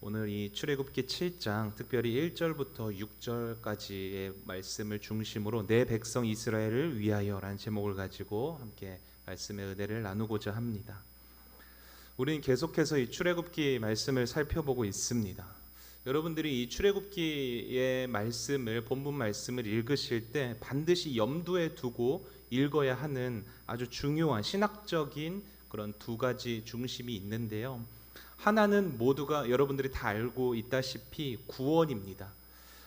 오늘 이 출애굽기 7장 특별히 1절부터 6절까지의 말씀을 중심으로 내 백성 이스라엘을 위하여라는 제목을 가지고 함께 말씀의 은혜를 나누고자 합니다. 우리는 계속해서 이 출애굽기 말씀을 살펴보고 있습니다. 여러분들이 이 출애굽기의 말씀을 본문 말씀을 읽으실 때 반드시 염두에 두고 읽어야 하는 아주 중요한 신학적인 그런 두 가지 중심이 있는데요. 하나는 모두가 여러분들이 다 알고 있다시피 구원입니다.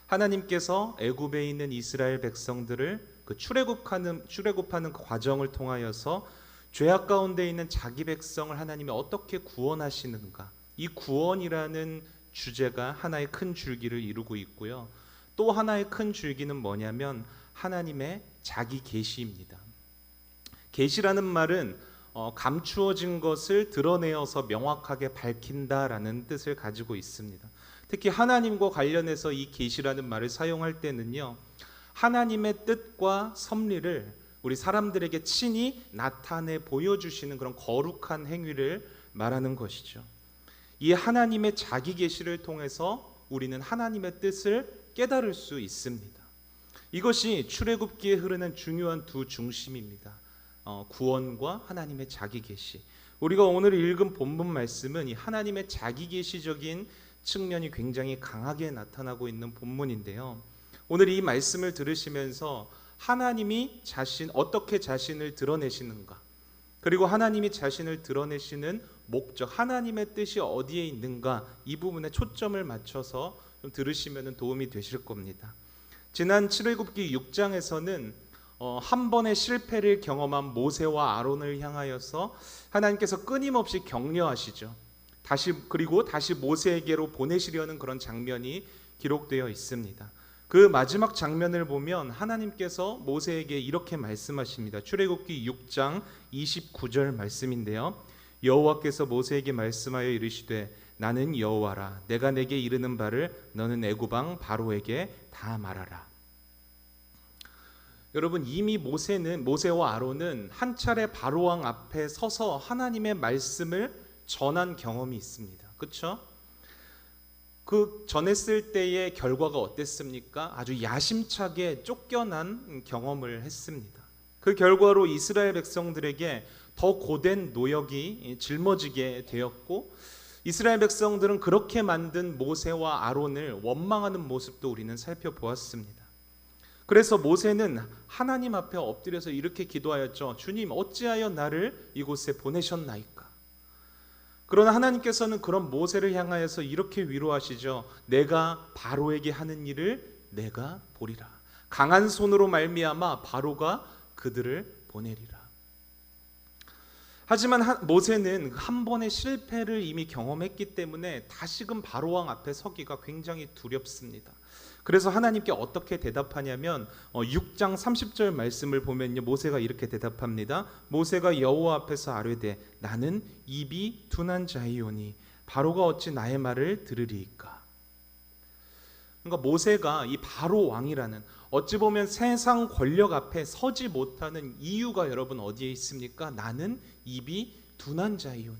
하나님께서 애굽에 있는 이스라엘 백성들을 그 출애굽하는 그 과정을 통하여서 죄악 가운데 있는 자기 백성을 하나님이 어떻게 구원하시는가, 이 구원이라는 주제가 하나의 큰 줄기를 이루고 있고요. 또 하나의 큰 줄기는 뭐냐면 하나님의 자기 계시입니다. 계시라는 말은 감추어진 것을 드러내어서 명확하게 밝힌다라는 뜻을 가지고 있습니다. 특히 하나님과 관련해서 이 계시라는 말을 사용할 때는요, 하나님의 뜻과 섭리를 우리 사람들에게 친히 나타내 보여주시는 그런 거룩한 행위를 말하는 것이죠. 이 하나님의 자기 계시를 통해서 우리는 하나님의 뜻을 깨달을 수 있습니다. 이것이 출애굽기에 흐르는 중요한 두 중심입니다. 구원과 하나님의 자기 계시. 우리가 오늘 읽은 본문 말씀은 이 하나님의 자기 계시적인 측면이 굉장히 강하게 나타나고 있는 본문인데요. 오늘 이 말씀을 들으시면서 하나님이 어떻게 자신을 드러내시는가, 그리고 하나님이 자신을 드러내시는 목적, 하나님의 뜻이 어디에 있는가, 이 부분에 초점을 맞춰서 좀 들으시면 도움이 되실 겁니다. 지난 출애굽기 6장에서는 한 번의 실패를 경험한 모세와 아론을 향하여서 하나님께서 끊임없이 격려하시죠. 그리고 다시 모세에게로 보내시려는 그런 장면이 기록되어 있습니다. 그 마지막 장면을 보면 하나님께서 모세에게 이렇게 말씀하십니다. 출애굽기 6장 29절 말씀인데요. 여호와께서 모세에게 말씀하여 이르시되 나는 여호와라. 내가 내게 이르는 바를 너는 애굽 왕 바로에게 다 말하라. 여러분, 이미 모세와 아론은 한 차례 바로왕 앞에 서서 하나님의 말씀을 전한 경험이 있습니다. 그렇죠? 그 전했을 때의 결과가 어땠습니까? 아주 야심차게 쫓겨난 경험을 했습니다. 그 결과로 이스라엘 백성들에게 더 고된 노역이 짊어지게 되었고, 이스라엘 백성들은 그렇게 만든 모세와 아론을 원망하는 모습도 우리는 살펴보았습니다. 그래서 모세는 하나님 앞에 엎드려서 이렇게 기도하였죠. 주님, 어찌하여 나를 이곳에 보내셨나이까? 그러나 하나님께서는 그런 모세를 향하여서 이렇게 위로하시죠. 내가 바로에게 하는 일을 내가 보리라. 강한 손으로 말미암아 바로가 그들을 보내리라. 하지만 모세는 한 번의 실패를 이미 경험했기 때문에 다시금 바로왕 앞에 서기가 굉장히 두렵습니다. 그래서 하나님께 어떻게 대답하냐면 6장 30절 말씀을 보면요, 모세가 이렇게 대답합니다. 모세가 여호와 앞에서 아뢰되 나는 입이 둔한 자이오니 바로가 어찌 나의 말을 들으리이까? 그러니까 모세가 이 바로 왕이라는, 어찌 보면 세상 권력 앞에 서지 못하는 이유가 여러분 어디에 있습니까? 나는 입이 둔한 자이오니,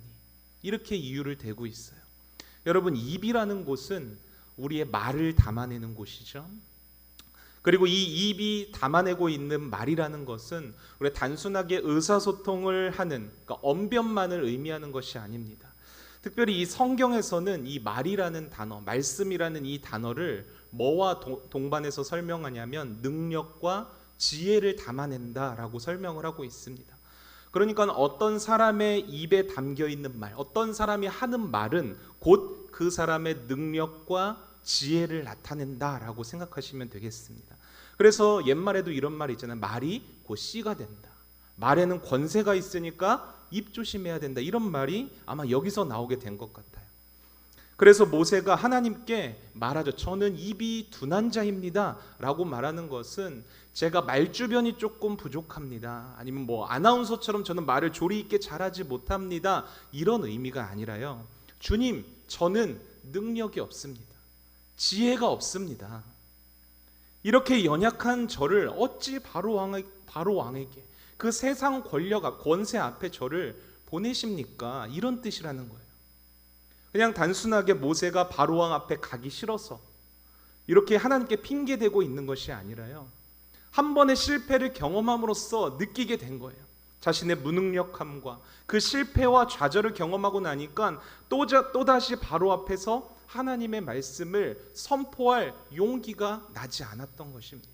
이렇게 이유를 대고 있어요. 여러분, 입이라는 곳은 우리의 말을 담아내는 곳이죠. 그리고 이 입이 담아내고 있는 말이라는 것은 우리 단순하게 의사소통을 하는, 그러니까 언변만을 의미하는 것이 아닙니다. 특별히 이 성경에서는 이 말이라는 단어, 말씀이라는 이 단어를 뭐와 동반해서 설명하냐면 능력과 지혜를 담아낸다라고 설명을 하고 있습니다. 그러니까 어떤 사람의 입에 담겨 있는 말, 어떤 사람이 하는 말은 곧 그 사람의 능력과 지혜를 나타낸다라고 생각하시면 되겠습니다. 그래서 옛말에도 이런 말이 있잖아요. 말이 곧 씨가 된다. 말에는 권세가 있으니까 입 조심해야 된다. 이런 말이 아마 여기서 나오게 된 것 같아요. 그래서 모세가 하나님께 말하죠. 저는 입이 둔한 자입니다 라고 말하는 것은 제가 말주변이 조금 부족합니다, 아니면 아나운서처럼 저는 말을 조리 있게 잘하지 못합니다, 이런 의미가 아니라요, 주님, 저는 능력이 없습니다. 지혜가 없습니다. 이렇게 연약한 저를 어찌 바로 왕에게 그 세상 권세 앞에 저를 보내십니까? 이런 뜻이라는 거예요. 그냥 단순하게 모세가 바로왕 앞에 가기 싫어서 이렇게 하나님께 핑계대고 있는 것이 아니라요, 한 번의 실패를 경험함으로써 느끼게 된 거예요. 자신의 무능력함과 그 실패와 좌절을 경험하고 나니까 또다시 바로 앞에서 하나님의 말씀을 선포할 용기가 나지 않았던 것입니다.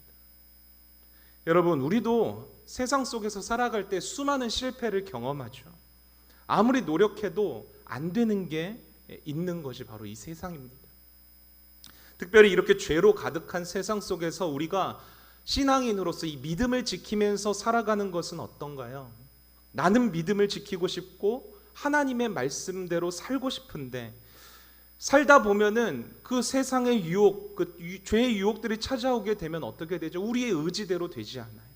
여러분, 우리도 세상 속에서 살아갈 때 수많은 실패를 경험하죠. 아무리 노력해도 안 되는 게 있는 것이 바로 이 세상입니다. 특별히 이렇게 죄로 가득한 세상 속에서 우리가 신앙인으로서 이 믿음을 지키면서 살아가는 것은 어떤가요? 나는 믿음을 지키고 싶고 하나님의 말씀대로 살고 싶은데 살다 보면은 그 세상의 유혹, 죄의 유혹들이 찾아오게 되면 어떻게 되죠? 우리의 의지대로 되지 않아요.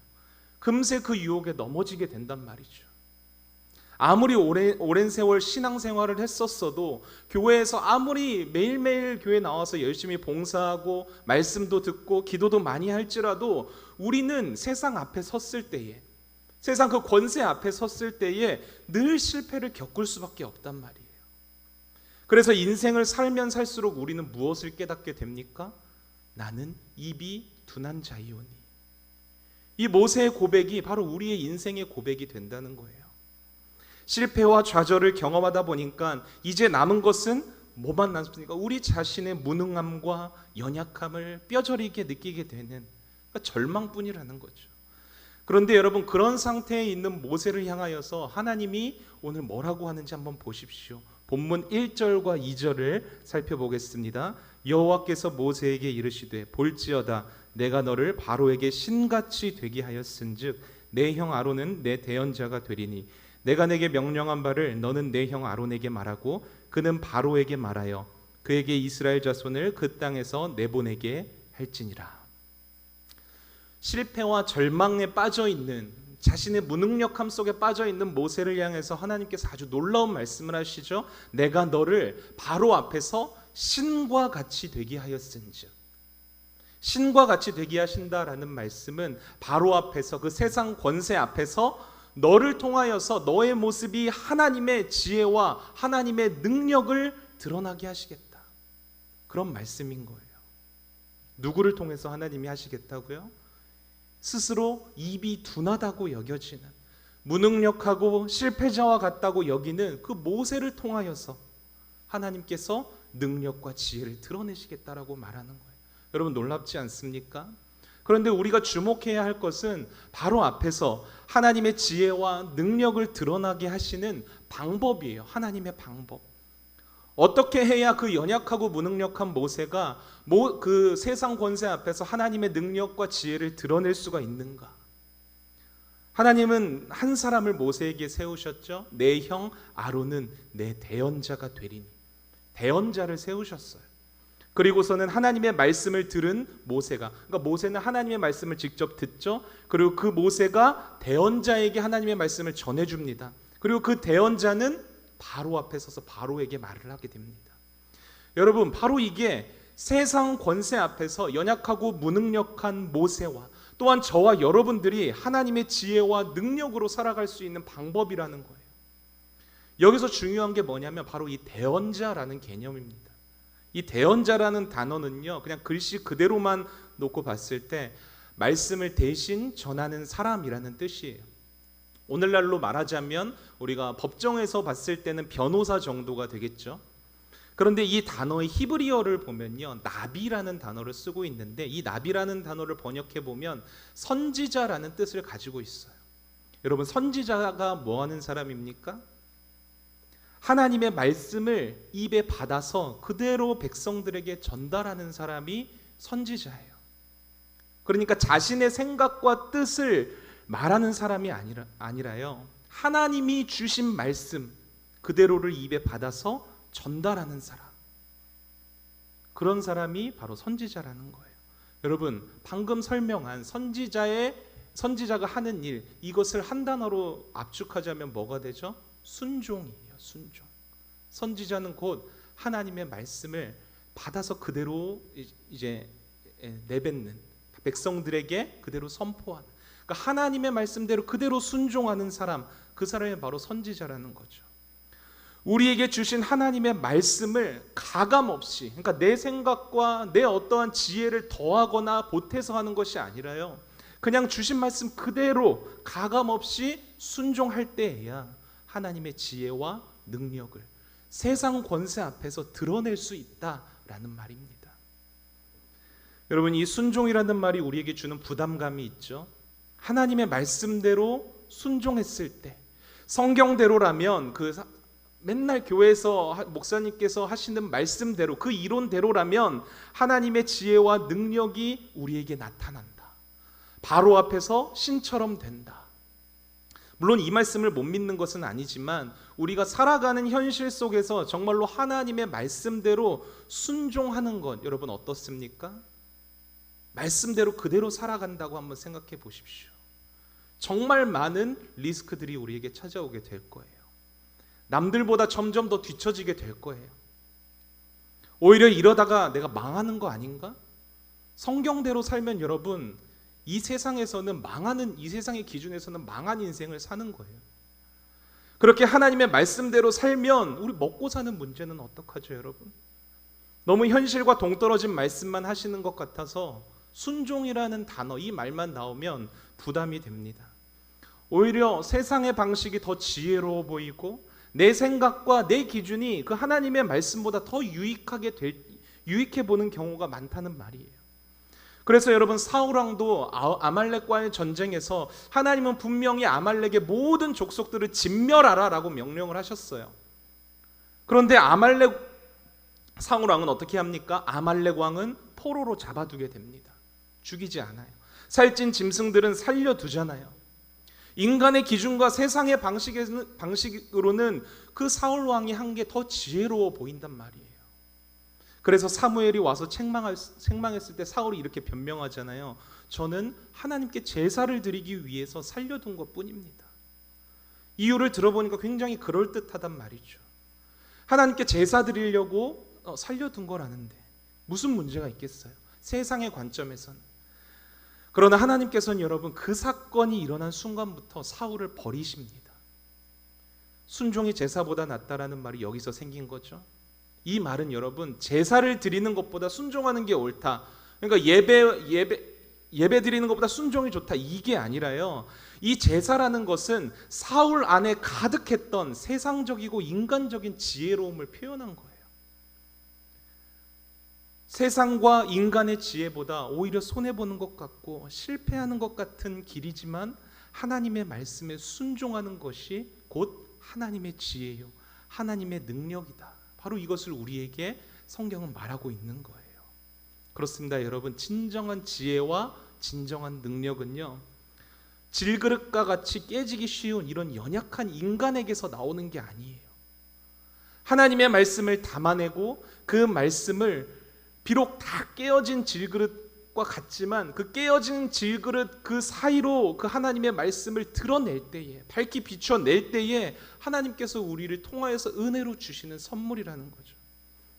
금세 그 유혹에 넘어지게 된단 말이죠. 아무리 오랜 세월 신앙생활을 했었어도, 교회에서 아무리 매일매일 교회 나와서 열심히 봉사하고 말씀도 듣고 기도도 많이 할지라도 우리는 세상 앞에 섰을 때에, 세상 그 권세 앞에 섰을 때에 늘 실패를 겪을 수밖에 없단 말이에요. 그래서 인생을 살면 살수록 우리는 무엇을 깨닫게 됩니까? 나는 입이 둔한 자이오니. 이 모세의 고백이 바로 우리의 인생의 고백이 된다는 거예요. 실패와 좌절을 경험하다 보니까 이제 남은 것은 뭐만 남습니까? 우리 자신의 무능함과 연약함을 뼈저리게 느끼게 되는 절망뿐이라는 거죠. 그런데 여러분, 그런 상태에 있는 모세를 향하여서 하나님이 오늘 뭐라고 하는지 한번 보십시오. 본문 1절과 2절을 살펴보겠습니다. 여호와께서 모세에게 이르시되 볼지어다 내가 너를 바로에게 신같이 되게 하였은즉 내 형 아론은 내 대언자가 되리니 내가 내게 명령한 바를 너는 내 형 아론에게 말하고 그는 바로에게 말하여 그에게 이스라엘 자손을 그 땅에서 내보내게 할지니라. 실패와 절망에 빠져있는, 자신의 무능력함 속에 빠져있는 모세를 향해서 하나님께서 아주 놀라운 말씀을 하시죠. 내가 너를 바로 앞에서 신과 같이 되게 하였은즉. 신과 같이 되게 하신다라는 말씀은 바로 앞에서, 그 세상 권세 앞에서 너를 통하여서 너의 모습이 하나님의 지혜와 하나님의 능력을 드러나게 하시겠다, 그런 말씀인 거예요. 누구를 통해서 하나님이 하시겠다고요? 스스로 입이 둔하다고 여겨지는, 무능력하고 실패자와 같다고 여기는 그 모세를 통하여서 하나님께서 능력과 지혜를 드러내시겠다라고 말하는 거예요. 여러분, 놀랍지 않습니까? 그런데 우리가 주목해야 할 것은 바로 앞에서 하나님의 지혜와 능력을 드러나게 하시는 방법이에요. 하나님의 방법. 어떻게 해야 그 연약하고 무능력한 모세가 그 세상 권세 앞에서 하나님의 능력과 지혜를 드러낼 수가 있는가? 하나님은 한 사람을 모세에게 세우셨죠. 내 형 아론은 내 대언자가 되리니. 대언자를 세우셨어요. 그리고서는 하나님의 말씀을 들은 모세가, 그러니까 모세는 하나님의 말씀을 직접 듣죠. 그리고 그 모세가 대언자에게 하나님의 말씀을 전해줍니다. 그리고 그 대언자는 바로 앞에 서서 바로에게 말을 하게 됩니다. 여러분, 바로 이게 세상 권세 앞에서 연약하고 무능력한 모세와 또한 저와 여러분들이 하나님의 지혜와 능력으로 살아갈 수 있는 방법이라는 거예요. 여기서 중요한 게 뭐냐면 바로 이 대언자라는 개념입니다. 이 대언자라는 단어는요, 그냥 글씨 그대로만 놓고 봤을 때 말씀을 대신 전하는 사람이라는 뜻이에요. 오늘날로 말하자면 우리가 법정에서 봤을 때는 변호사 정도가 되겠죠. 그런데 이 단어의 히브리어를 보면요, 나비라는 단어를 쓰고 있는데 이 나비라는 단어를 번역해 보면 선지자라는 뜻을 가지고 있어요. 여러분, 선지자가 뭐 하는 사람입니까? 하나님의 말씀을 입에 받아서 그대로 백성들에게 전달하는 사람이 선지자예요. 그러니까 자신의 생각과 뜻을 말하는 사람이 아니라요, 하나님이 주신 말씀 그대로를 입에 받아서 전달하는 사람, 그런 사람이 바로 선지자라는 거예요. 여러분, 방금 설명한 선지자가 하는 일, 이것을 한 단어로 압축하자면 뭐가 되죠? 순종이에요. 순종. 선지자는 곧 하나님의 말씀을 받아서 그대로 이제 내뱉는, 백성들에게 그대로 선포하는, 그러니까 하나님의 말씀대로 그대로 순종하는 사람, 그 사람이 바로 선지자라는 거죠. 우리에게 주신 하나님의 말씀을 가감없이, 그러니까 내 생각과 내 어떠한 지혜를 더하거나 보태서 하는 것이 아니라요, 그냥 주신 말씀 그대로 가감없이 순종할 때에야 하나님의 지혜와 능력을 세상 권세 앞에서 드러낼 수 있다라는 말입니다. 여러분, 이 순종이라는 말이 우리에게 주는 부담감이 있죠. 하나님의 말씀대로 순종했을 때, 성경대로라면 맨날 교회에서 목사님께서 하시는 말씀대로, 그 이론대로라면 하나님의 지혜와 능력이 우리에게 나타난다. 바로 앞에서 신처럼 된다. 물론 이 말씀을 못 믿는 것은 아니지만 우리가 살아가는 현실 속에서 정말로 하나님의 말씀대로 순종하는 것, 여러분 어떻습니까? 말씀대로 그대로 살아간다고 한번 생각해 보십시오. 정말 많은 리스크들이 우리에게 찾아오게 될 거예요. 남들보다 점점 더 뒤처지게 될 거예요. 오히려 이러다가 내가 망하는 거 아닌가? 성경대로 살면 여러분, 이 세상에서는 이 세상의 기준에서는 망한 인생을 사는 거예요. 그렇게 하나님의 말씀대로 살면 우리 먹고 사는 문제는 어떡하죠, 여러분? 너무 현실과 동떨어진 말씀만 하시는 것 같아서 순종이라는 단어, 이 말만 나오면 부담이 됩니다. 오히려 세상의 방식이 더 지혜로워 보이고 내 생각과 내 기준이 그 하나님의 말씀보다 더 유익해 보는 경우가 많다는 말이에요. 그래서 여러분, 사울왕도 아말렉과의 전쟁에서 하나님은 분명히 아말렉의 모든 족속들을 진멸하라 라고 명령을 하셨어요. 그런데 사울왕은 어떻게 합니까? 아말렉 왕은 포로로 잡아두게 됩니다. 죽이지 않아요. 살찐 짐승들은 살려두잖아요. 인간의 기준과 세상의 방식으로는 그 사울 왕이 한 게 더 지혜로워 보인단 말이에요. 그래서 사무엘이 와서 책망했을 때 사울이 이렇게 변명하잖아요. 저는 하나님께 제사를 드리기 위해서 살려둔 것뿐입니다. 이유를 들어보니까 굉장히 그럴듯하단 말이죠. 하나님께 제사 드리려고 살려둔 거라는데 무슨 문제가 있겠어요? 세상의 관점에서는. 그러나 하나님께서는 여러분, 그 사건이 일어난 순간부터 사울을 버리십니다. 순종이 제사보다 낫다라는 말이 여기서 생긴 거죠. 이 말은 여러분, 제사를 드리는 것보다 순종하는 게 옳다, 그러니까 예배 드리는 것보다 순종이 좋다, 이게 아니라요, 이 제사라는 것은 사울 안에 가득했던 세상적이고 인간적인 지혜로움을 표현한 거예요. 세상과 인간의 지혜보다 오히려 손해보는 것 같고 실패하는 것 같은 길이지만 하나님의 말씀에 순종하는 것이 곧 하나님의 지혜요, 하나님의 능력이다. 바로 이것을 우리에게 성경은 말하고 있는 거예요. 그렇습니다, 여러분. 진정한 지혜와 진정한 능력은요, 질그릇과 같이 깨지기 쉬운 이런 연약한 인간에게서 나오는 게 아니에요. 하나님의 말씀을 담아내고 그 말씀을 비록 다 깨어진 질그릇과 같지만 그 깨어진 질그릇 그 사이로 그 하나님의 말씀을 드러낼 때에, 밝히 비춰낼 때에 하나님께서 우리를 통하여서 은혜로 주시는 선물이라는 거죠.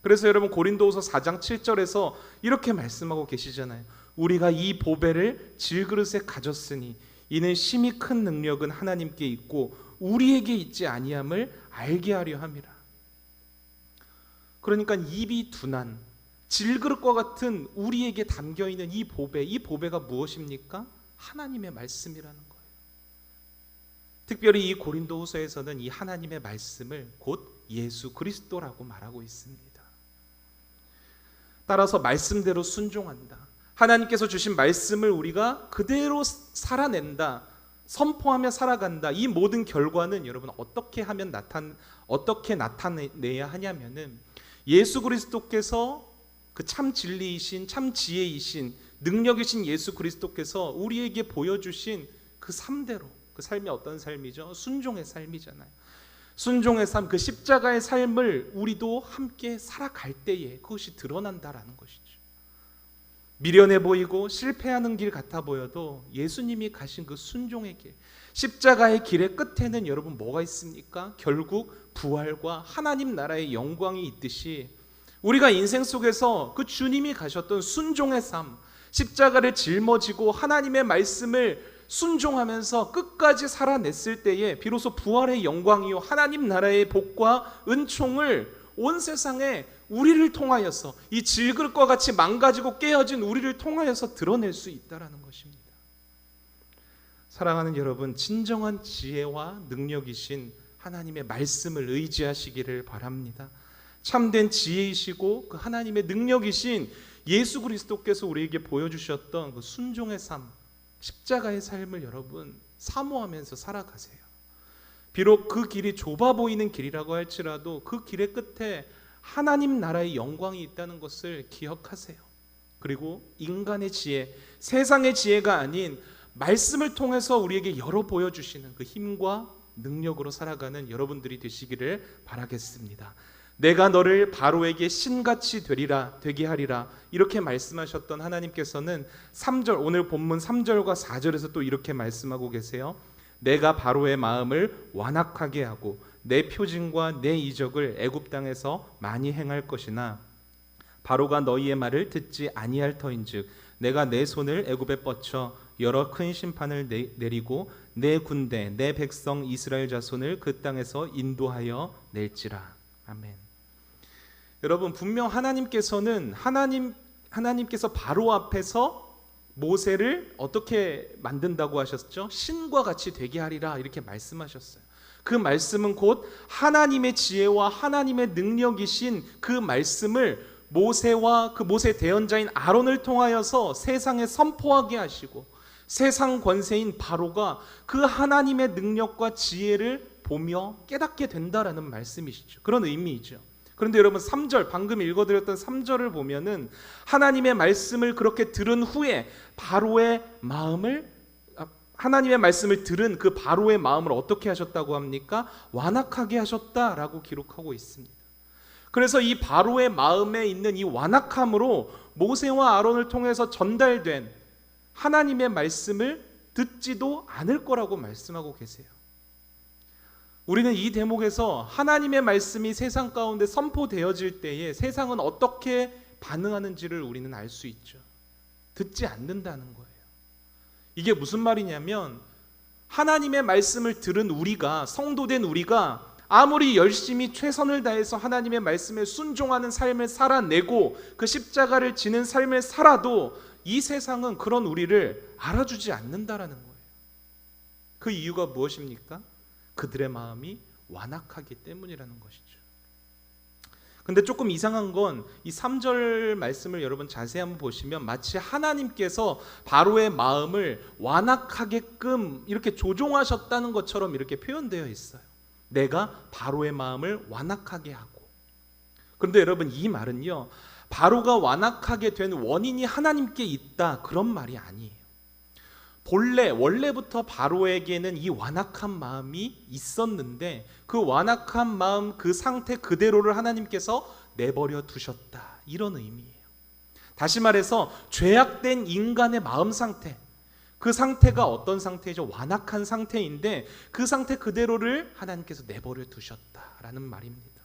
그래서 여러분, 고린도후서 4장 7절에서 이렇게 말씀하고 계시잖아요. 우리가 이 보배를 질그릇에 가졌으니 이는 심히 큰 능력은 하나님께 있고 우리에게 있지 아니함을 알게 하려 함이라. 그러니까 입이 둔한 질그릇과 같은 우리에게 담겨있는 이 보배가 무엇입니까? 하나님의 말씀이라는 거예요. 특별히 이 고린도후서에서는 이 하나님의 말씀을 곧 예수 그리스도라고 말하고 있습니다. 따라서 말씀대로 순종한다, 하나님께서 주신 말씀을 우리가 그대로 살아낸다, 선포하며 살아간다, 이 모든 결과는 여러분 어떻게 나타내야 하냐면은 예수 그리스도께서 그 참 진리이신, 참 지혜이신, 능력이신 예수 그리스도께서 우리에게 보여주신 그 삶대로, 그 삶이 어떤 삶이죠? 순종의 삶이잖아요. 순종의 삶, 그 십자가의 삶을 우리도 함께 살아갈 때에 그것이 드러난다라는 것이죠. 미련해 보이고 실패하는 길 같아 보여도 예수님이 가신 그 순종의 길, 십자가의 길의 끝에는 여러분 뭐가 있습니까? 결국 부활과 하나님 나라의 영광이 있듯이 우리가 인생 속에서 그 주님이 가셨던 순종의 삶, 십자가를 짊어지고 하나님의 말씀을 순종하면서 끝까지 살아냈을 때에 비로소 부활의 영광이요 하나님 나라의 복과 은총을 온 세상에 우리를 통하여서, 이 질그릇과 같이 망가지고 깨어진 우리를 통하여서 드러낼 수 있다라는 것입니다. 사랑하는 여러분, 진정한 지혜와 능력이신 하나님의 말씀을 의지하시기를 바랍니다. 참된 지혜이시고 그 하나님의 능력이신 예수 그리스도께서 우리에게 보여주셨던 그 순종의 삶, 십자가의 삶을 여러분 사모하면서 살아가세요. 비록 그 길이 좁아 보이는 길이라고 할지라도 그 길의 끝에 하나님 나라의 영광이 있다는 것을 기억하세요. 그리고 인간의 지혜, 세상의 지혜가 아닌 말씀을 통해서 우리에게 열어 보여주시는 그 힘과 능력으로 살아가는 여러분들이 되시기를 바라겠습니다. 내가 너를 바로에게 신같이 되게 하리라, 이렇게 말씀하셨던 하나님께서는 3절, 오늘 본문 3절과 4절에서 또 이렇게 말씀하고 계세요. 내가 바로의 마음을 완악하게 하고 내 표징과 내 이적을 애굽 땅에서 많이 행할 것이나 바로가 너희의 말을 듣지 아니할 터인즉 내가 내 손을 애굽에 뻗쳐 여러 큰 심판을 내리고 내 군대 내 백성 이스라엘 자손을 그 땅에서 인도하여 낼지라. 아멘. 여러분, 분명 하나님께서 바로 앞에서 모세를 어떻게 만든다고 하셨죠? 신과 같이 되게 하리라, 이렇게 말씀하셨어요. 그 말씀은 곧 하나님의 지혜와 하나님의 능력이신 그 말씀을 모세와 그 모세 대언자인 아론을 통하여서 세상에 선포하게 하시고, 세상 권세인 바로가 그 하나님의 능력과 지혜를 보며 깨닫게 된다라는 말씀이시죠. 그런 의미이죠. 그런데 여러분, 3절, 방금 읽어드렸던 3절을 보면은 하나님의 말씀을 그렇게 들은 후에 하나님의 말씀을 들은 그 바로의 마음을 어떻게 하셨다고 합니까? 완악하게 하셨다라고 기록하고 있습니다. 그래서 이 바로의 마음에 있는 이 완악함으로 모세와 아론을 통해서 전달된 하나님의 말씀을 듣지도 않을 거라고 말씀하고 계세요. 우리는 이 대목에서 하나님의 말씀이 세상 가운데 선포되어질 때에 세상은 어떻게 반응하는지를 우리는 알 수 있죠. 듣지 않는다는 거예요. 이게 무슨 말이냐면, 하나님의 말씀을 들은 우리가, 성도된 우리가 아무리 열심히 최선을 다해서 하나님의 말씀에 순종하는 삶을 살아내고 그 십자가를 지는 삶을 살아도 이 세상은 그런 우리를 알아주지 않는다라는 거예요. 그 이유가 무엇입니까? 그들의 마음이 완악하기 때문이라는 것이죠. 근데 조금 이상한 건 이 3절 말씀을 여러분 자세히 한번 보시면 마치 하나님께서 바로의 마음을 완악하게끔 이렇게 조종하셨다는 것처럼 이렇게 표현되어 있어요. 내가 바로의 마음을 완악하게 하고. 그런데 여러분, 이 말은요, 바로가 완악하게 된 원인이 하나님께 있다, 그런 말이 아니에요. 원래부터 바로에게는 이 완악한 마음이 있었는데 그 완악한 마음, 그 상태 그대로를 하나님께서 내버려 두셨다, 이런 의미예요. 다시 말해서 죄악된 인간의 마음 상태, 그 상태가 어떤 상태죠? 완악한 상태인데 그 상태 그대로를 하나님께서 내버려 두셨다라는 말입니다.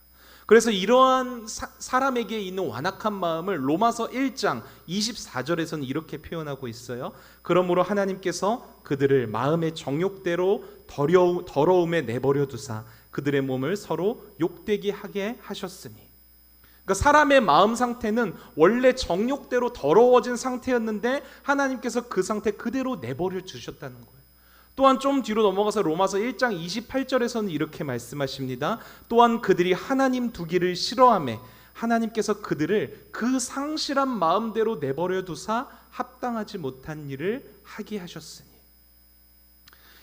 그래서 이러한 사람에게 있는 완악한 마음을 로마서 1장 24절에서는 이렇게 표현하고 있어요. 그러므로 하나님께서 그들을 마음의 정욕대로 더러움에 내버려 두사 그들의 몸을 서로 욕되게 하게 하셨으니. 그러니까 사람의 마음 상태는 원래 정욕대로 더러워진 상태였는데 하나님께서 그 상태 그대로 내버려 두셨다는 거예요. 또한 좀 뒤로 넘어가서 로마서 1장 28절에서는 이렇게 말씀하십니다. 또한 그들이 하나님 두기를 싫어하며 하나님께서 그들을 그 상실한 마음대로 내버려 두사 합당하지 못한 일을 하게 하셨으니.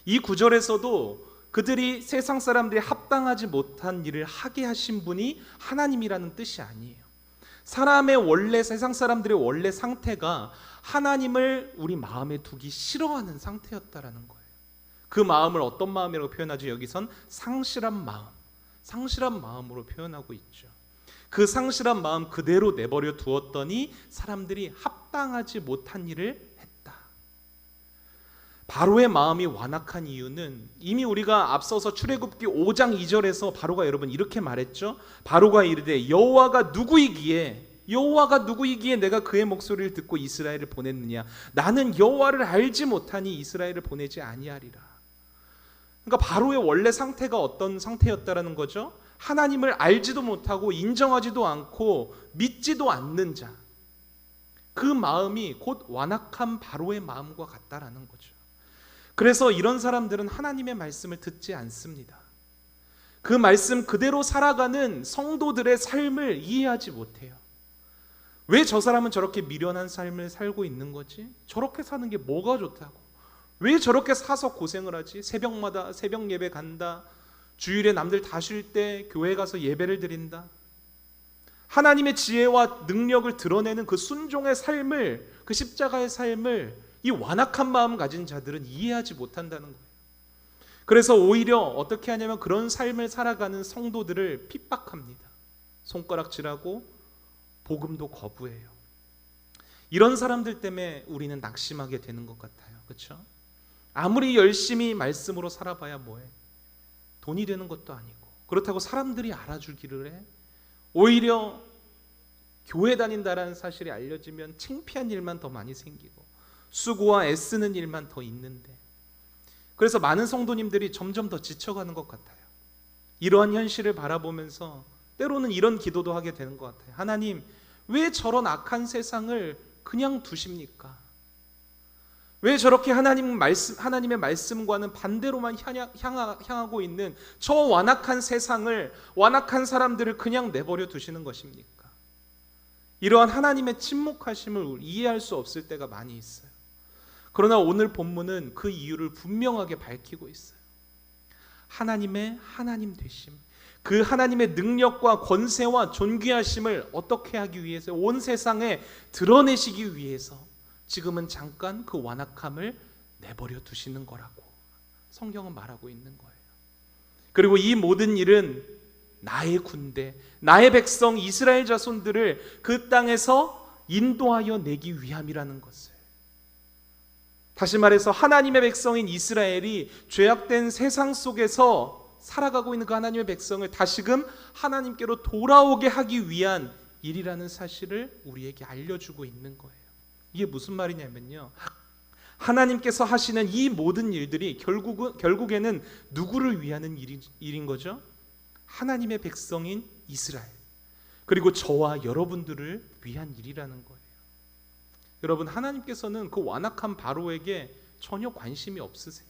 이 구절에서도 그들이 세상 사람들이 합당하지 못한 일을 하게 하신 분이 하나님이라는 뜻이 아니에요. 사람의 원래, 세상 사람들의 원래 상태가 하나님을 우리 마음에 두기 싫어하는 상태였다라는 거예요. 그 마음을 어떤 마음이라고 표현하죠? 여기선 상실한 마음, 상실한 마음으로 표현하고 있죠. 그 상실한 마음 그대로 내버려 두었더니 사람들이 합당하지 못한 일을 했다. 바로의 마음이 완악한 이유는 이미 우리가 앞서서 출애굽기 5장 2절에서 바로가 여러분 이렇게 말했죠. 바로가 이르되 여호와가 누구이기에 여호와가 누구이기에 내가 그의 목소리를 듣고 이스라엘을 보냈느냐? 나는 여호와를 알지 못하니 이스라엘을 보내지 아니하리라. 그러니까 바로의 원래 상태가 어떤 상태였다라는 거죠? 하나님을 알지도 못하고 인정하지도 않고 믿지도 않는 자. 그 마음이 곧 완악한 바로의 마음과 같다라는 거죠. 그래서 이런 사람들은 하나님의 말씀을 듣지 않습니다. 그 말씀 그대로 살아가는 성도들의 삶을 이해하지 못해요. 왜 저 사람은 저렇게 미련한 삶을 살고 있는 거지? 저렇게 사는 게 뭐가 좋다고? 왜 저렇게 사서 고생을 하지? 새벽마다 새벽 예배 간다. 주일에 남들 다 쉴 때 교회 가서 예배를 드린다. 하나님의 지혜와 능력을 드러내는 그 순종의 삶을, 그 십자가의 삶을 이 완악한 마음 가진 자들은 이해하지 못한다는 거예요. 그래서 오히려 어떻게 하냐면 그런 삶을 살아가는 성도들을 핍박합니다. 손가락질하고 복음도 거부해요. 이런 사람들 때문에 우리는 낙심하게 되는 것 같아요. 그렇죠? 아무리 열심히 말씀으로 살아봐야 뭐해? 돈이 되는 것도 아니고, 그렇다고 사람들이 알아주기를 해? 오히려 교회 다닌다라는 사실이 알려지면 창피한 일만 더 많이 생기고 수고와 애쓰는 일만 더 있는데, 그래서 많은 성도님들이 점점 더 지쳐가는 것 같아요. 이러한 현실을 바라보면서 때로는 이런 기도도 하게 되는 것 같아요. 하나님, 왜 저런 악한 세상을 그냥 두십니까? 왜 저렇게 하나님의 말씀과는 반대로만 향하고 있는 저 완악한 세상을, 완악한 사람들을 그냥 내버려 두시는 것입니까? 이러한 하나님의 침묵하심을 이해할 수 없을 때가 많이 있어요. 그러나 오늘 본문은 그 이유를 분명하게 밝히고 있어요. 하나님의 하나님 되심, 그 하나님의 능력과 권세와 존귀하심을 어떻게 하기 위해서, 온 세상에 드러내시기 위해서 지금은 잠깐 그 완악함을 내버려 두시는 거라고 성경은 말하고 있는 거예요. 그리고 이 모든 일은 나의 군대, 나의 백성 이스라엘 자손들을 그 땅에서 인도하여 내기 위함이라는 것을, 다시 말해서 하나님의 백성인 이스라엘이 죄악된 세상 속에서 살아가고 있는 그 하나님의 백성을 다시금 하나님께로 돌아오게 하기 위한 일이라는 사실을 우리에게 알려주고 있는 거예요. 이게 무슨 말이냐면요, 하나님께서 하시는 이 모든 일들이 결국에는 누구를 위하는 일인 거죠? 하나님의 백성인 이스라엘, 그리고 저와 여러분들을 위한 일이라는 거예요. 여러분, 하나님께서는 그 완악한 바로에게 전혀 관심이 없으세요.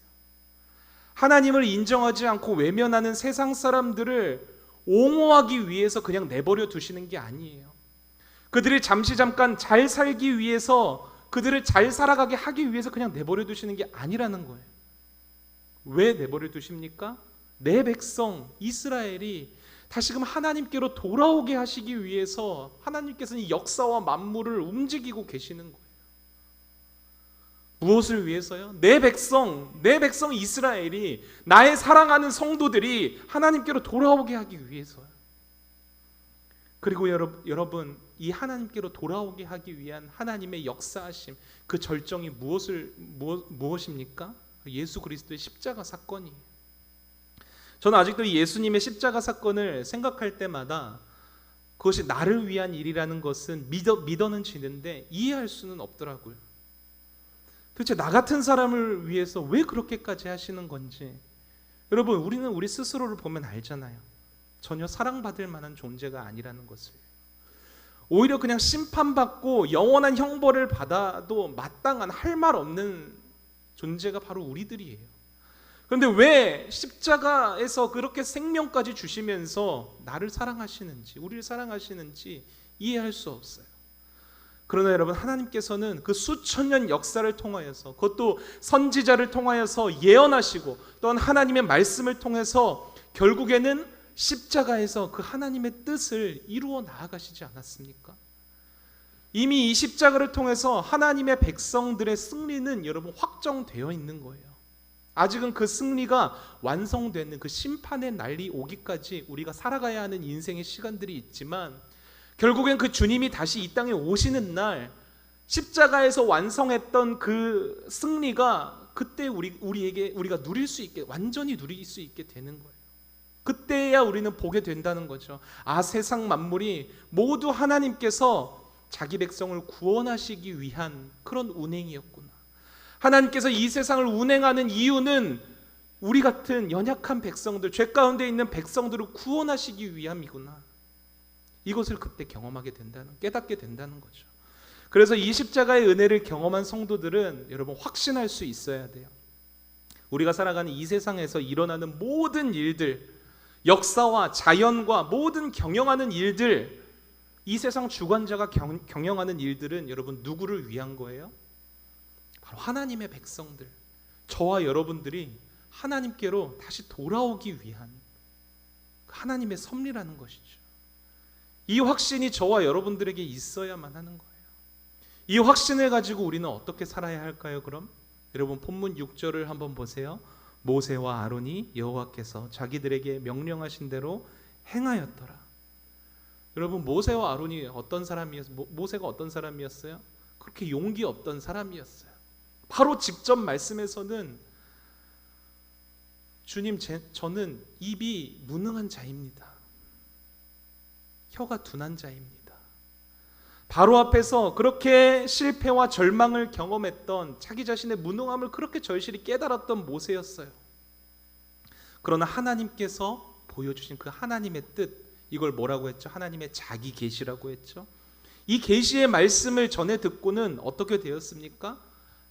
하나님을 인정하지 않고 외면하는 세상 사람들을 옹호하기 위해서 그냥 내버려 두시는 게 아니에요. 그들이 잠깐 잘 살기 위해서, 그들을 잘 살아가게 하기 위해서 그냥 내버려 두시는 게 아니라는 거예요. 왜 내버려 두십니까? 내 백성 이스라엘이 다시금 하나님께로 돌아오게 하시기 위해서 하나님께서는 이 역사와 만물을 움직이고 계시는 거예요. 무엇을 위해서요? 내 백성 이스라엘이, 나의 사랑하는 성도들이 하나님께로 돌아오게 하기 위해서요. 그리고 여러분, 이 하나님께로 돌아오게 하기 위한 하나님의 역사하심, 그 절정이 무엇입니까? 예수 그리스도의 십자가 사건이에요. 저는 아직도 이 예수님의 십자가 사건을 생각할 때마다 그것이 나를 위한 일이라는 것은 믿어는 지는데 이해할 수는 없더라고요. 도대체 나 같은 사람을 위해서 왜 그렇게까지 하시는 건지. 여러분, 우리는 우리 스스로를 보면 알잖아요. 전혀 사랑받을 만한 존재가 아니라는 것을. 오히려 그냥 심판받고 영원한 형벌을 받아도 마땅한, 할 말 없는 존재가 바로 우리들이에요. 그런데 왜 십자가에서 그렇게 생명까지 주시면서 나를 사랑하시는지, 우리를 사랑하시는지 이해할 수 없어요. 그러나 여러분, 하나님께서는 그 수천 년 역사를 통하여서, 그것도 선지자를 통하여서 예언하시고, 또한 하나님의 말씀을 통해서 결국에는 십자가에서 그 하나님의 뜻을 이루어 나아가시지 않았습니까? 이미 이 십자가를 통해서 하나님의 백성들의 승리는 여러분 확정되어 있는 거예요. 아직은 그 승리가 완성되는, 그 심판의 날이 오기까지 우리가 살아가야 하는 인생의 시간들이 있지만, 결국엔 그 주님이 다시 이 땅에 오시는 날 십자가에서 완성했던 그 승리가 그때 우리가 누릴 수 있게, 완전히 누릴 수 있게 되는 거예요. 그때야 우리는 보게 된다는 거죠. 아, 세상 만물이 모두 하나님께서 자기 백성을 구원하시기 위한 그런 운행이었구나. 하나님께서 이 세상을 운행하는 이유는 우리 같은 연약한 백성들, 죄 가운데 있는 백성들을 구원하시기 위함이구나. 이것을 그때 경험하게 된다는, 깨닫게 된다는 거죠. 그래서 이 십자가의 은혜를 경험한 성도들은 여러분 확신할 수 있어야 돼요. 우리가 살아가는 이 세상에서 일어나는 모든 일들, 역사와 자연과 모든 경영하는 일들, 이 세상 주관자가 경영하는 일들은 여러분 누구를 위한 거예요? 바로 하나님의 백성들, 저와 여러분들이 하나님께로 다시 돌아오기 위한 하나님의 섭리라는 것이죠. 이 확신이 저와 여러분들에게 있어야만 하는 거예요. 이 확신을 가지고 우리는 어떻게 살아야 할까요? 그럼 여러분 본문 6절을 한번 보세요. 모세와 아론이 여호와께서 자기들에게 명령하신 대로 행하였더라. 여러분 모세와 아론이 어떤 사람이었어요? 모세가 어떤 사람이었어요? 그렇게 용기 없던 사람이었어요. 바로 직접 말씀에서는 주님, 저는 입이 무능한 자입니다. 혀가 둔한 자입니다. 바로 앞에서 그렇게 실패와 절망을 경험했던, 자기 자신의 무능함을 그렇게 절실히 깨달았던 모세였어요. 그러나 하나님께서 보여주신 그 하나님의 뜻, 이걸 뭐라고 했죠? 하나님의 자기 계시라고 했죠. 이 계시의 말씀을 전해 듣고는 어떻게 되었습니까?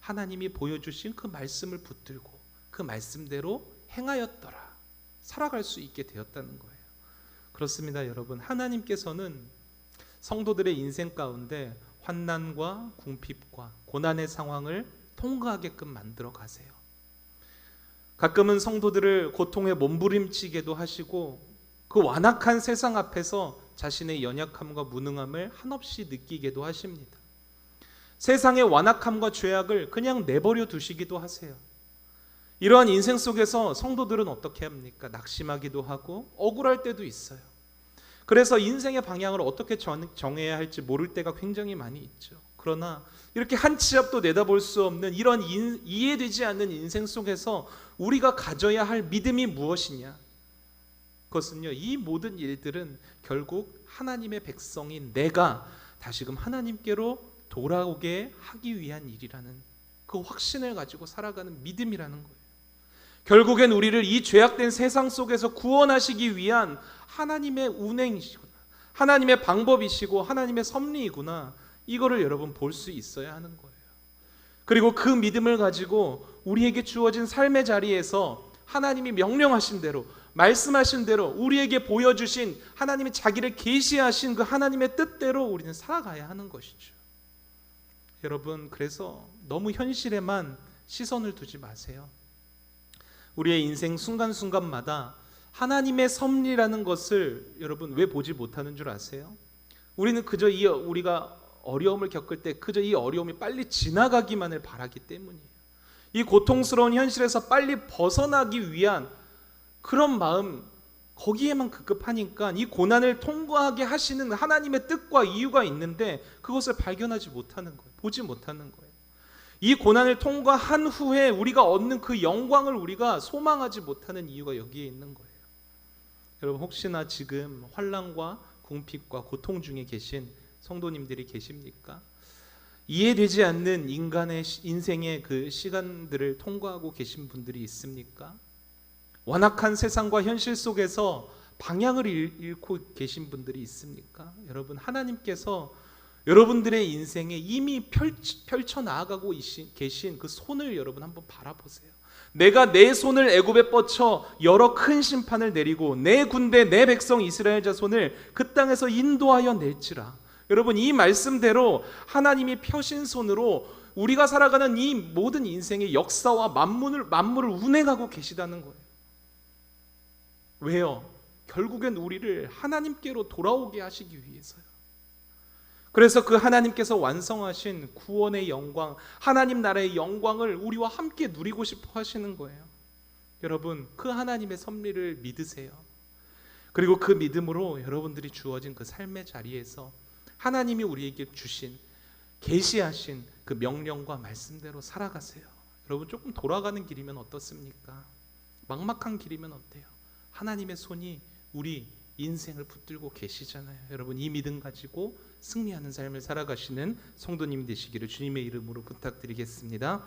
하나님이 보여주신 그 말씀을 붙들고 그 말씀대로 행하였더라. 살아갈 수 있게 되었다는 거예요. 그렇습니다, 여러분. 하나님께서는 성도들의 인생 가운데 환난과 궁핍과 고난의 상황을 통과하게끔 만들어 가세요. 가끔은 성도들을 고통에 몸부림치게도 하시고 그 완악한 세상 앞에서 자신의 연약함과 무능함을 한없이 느끼게도 하십니다. 세상의 완악함과 죄악을 그냥 내버려 두시기도 하세요. 이러한 인생 속에서 성도들은 어떻게 합니까? 낙심하기도 하고 억울할 때도 있어요. 그래서 인생의 방향을 어떻게 정해야 할지 모를 때가 굉장히 많이 있죠. 그러나 이렇게 한 치 앞도 내다볼 수 없는 이런 이해되지 않는 인생 속에서 우리가 가져야 할 믿음이 무엇이냐? 그것은요, 이 모든 일들은 결국 하나님의 백성인 내가 다시금 하나님께로 돌아오게 하기 위한 일이라는 그 확신을 가지고 살아가는 믿음이라는 거예요. 결국엔 우리를 이 죄악된 세상 속에서 구원하시기 위한 하나님의 운행이시구나, 하나님의 방법이시고 하나님의 섭리이구나, 이거를 여러분 볼 수 있어야 하는 거예요. 그리고 그 믿음을 가지고 우리에게 주어진 삶의 자리에서 하나님이 명령하신 대로, 말씀하신 대로 우리에게 보여주신 하나님이 자기를 계시하신 그 하나님의 뜻대로 우리는 살아가야 하는 것이죠. 여러분, 그래서 너무 현실에만 시선을 두지 마세요. 우리의 인생 순간순간마다 하나님의 섭리라는 것을 여러분 왜 보지 못하는 줄 아세요? 우리는 그저 우리가 어려움을 겪을 때 그저 이 어려움이 빨리 지나가기만을 바라기 때문이에요. 이 고통스러운 현실에서 빨리 벗어나기 위한 그런 마음, 거기에만 급급하니까 이 고난을 통과하게 하시는 하나님의 뜻과 이유가 있는데 그것을 발견하지 못하는 거예요. 보지 못하는 거예요. 이 고난을 통과한 후에 우리가 얻는 그 영광을 우리가 소망하지 못하는 이유가 여기에 있는 거예요. 여러분, 혹시나 지금 환난과 궁핍과 고통 중에 계신 성도님들이 계십니까? 이해되지 않는 인간의 인생의 그 시간들을 통과하고 계신 분들이 있습니까? 완악한 세상과 현실 속에서 방향을 잃고 계신 분들이 있습니까? 여러분, 하나님께서 여러분들의 인생에 이미 펼쳐 나아가고 계신 그 손을 여러분 한번 바라보세요. 내가 내 손을 애굽에 뻗쳐 여러 큰 심판을 내리고 내 군대 내 백성 이스라엘 자손을 그 땅에서 인도하여 낼지라. 여러분, 이 말씀대로 하나님이 펴신 손으로 우리가 살아가는 이 모든 인생의 역사와 만물을 운행하고 계시다는 거예요. 왜요? 결국엔 우리를 하나님께로 돌아오게 하시기 위해서요. 그래서 그 하나님께서 완성하신 구원의 영광, 하나님 나라의 영광을 우리와 함께 누리고 싶어 하시는 거예요. 여러분, 그 하나님의 섭리를 믿으세요. 그리고 그 믿음으로 여러분들이 주어진 그 삶의 자리에서 하나님이 우리에게 주신, 계시하신 그 명령과 말씀대로 살아가세요. 여러분, 조금 돌아가는 길이면 어떻습니까? 막막한 길이면 어때요? 하나님의 손이 우리 인생을 붙들고 계시잖아요. 여러분, 이 믿음 가지고 승리하는 삶을 살아가시는 성도님 되시기를 주님의 이름으로 부탁드리겠습니다.